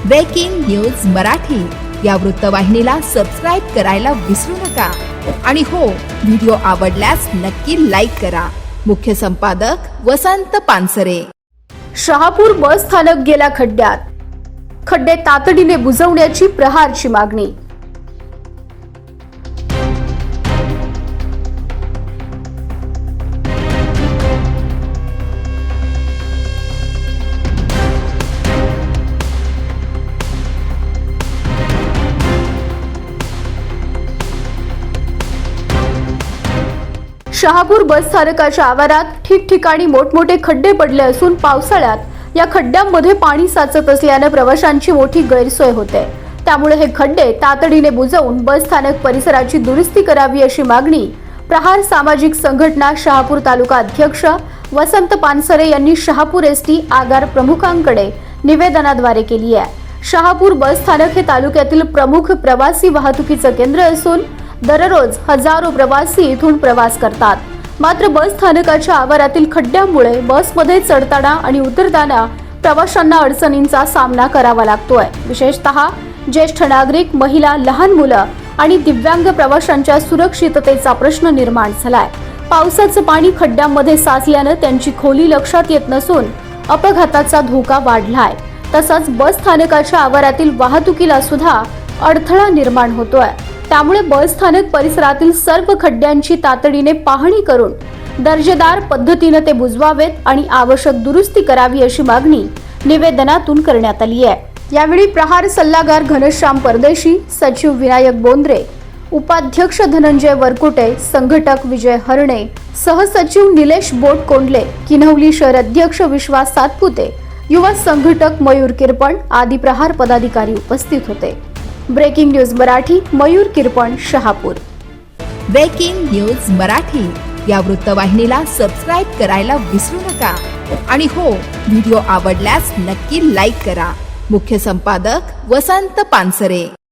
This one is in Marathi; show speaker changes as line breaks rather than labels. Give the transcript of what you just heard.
ब्रेकिंग न्यूज मराठी या वृत्तवाहिनीला सबस्क्राईब करायला विसरू नका आणि हो, व्हिडिओ आवडल्यास नक्की लाईक करा। मुख्य संपादक वसंत पानसरे।
शहापूर बस स्थानक गेल्या खड्ड्यात, खड्डे तातडीने बुजवण्याची प्रहारची मागणी। शहापूर बस स्थानकाच्या आवारात ठिकठिकाणी मोठमोठे खड्डे पडले असून पावसाळ्यात या खड्ड्यांमध्ये पाणी साचत असल्याने प्रवाशांची मोठी गैरसोय होते। त्यामुळे हे खड्डे तातडीने बुजवून बस स्थानक परिसराची दुरुस्ती करावी अशी मागणी प्रहार सामाजिक संघटना शहापूर तालुका अध्यक्ष वसंत पानसरे यांनी शहापूर एसटी आगार प्रमुखांकडे निवेदनाद्वारे केली आहे। शहापूर बस स्थानक हे तालुक्यातील प्रमुख प्रवासी वाहतुकीचे केंद्र असून दररोज हजारो प्रवासी इथून प्रवास करतात। मात्र बस स्थानकाच्या आवारातील खड्ड्यांमुळे बसमध्ये चढताना आणि उतरताना प्रवाशांना अडचणींचा सामना करावा लागतोय। विशेषतः ज्येष्ठ नागरिक, महिला, लहान मुलं आणि दिव्यांग प्रवाशांच्या सुरक्षिततेचा प्रश्न निर्माण झालाय। पावसाचं पाणी खड्ड्यांमध्ये साचल्यानं त्यांची खोली लक्षात येत नसून अपघाताचा धोका वाढलाय। तसंच बस स्थानकाच्या आवारातील वाहतुकीला सुद्धा अडथळा निर्माण होतोय। त्यामुळे बस स्थानक परिसरातील सर्व खड्ड्यांची तातडीने पाहणी करून दर्जेदार पद्धतीने ते बुजवावेत आणि आवश्यक दुरुस्ती करावी अशी मागणी निवेदनातून करण्यात आली आहे। यावेळी प्रहार सल्लागार घनश्याम परदेशी, सचिव विनायक बोंद्रे, उपाध्यक्ष धनंजय वरकुटे, संघटक विजय हरणे, सहसचिव निलेश बोटकोंडले, किन्हवली शहर अध्यक्ष विश्वास सातपुते, युवा संघटक मयूर किरपण आदी प्रहार पदाधिकारी उपस्थित होते। Breaking news Marathi, Mayur Kirpan, Shahapur.
Breaking news Marathi या वृत्तवाहिनीला सबस्क्राईब करायला विसरू नका आणि हो, व्हिडिओ आवडल्यास नक्की लाईक करा। मुख्य संपादक वसंत पानसरे।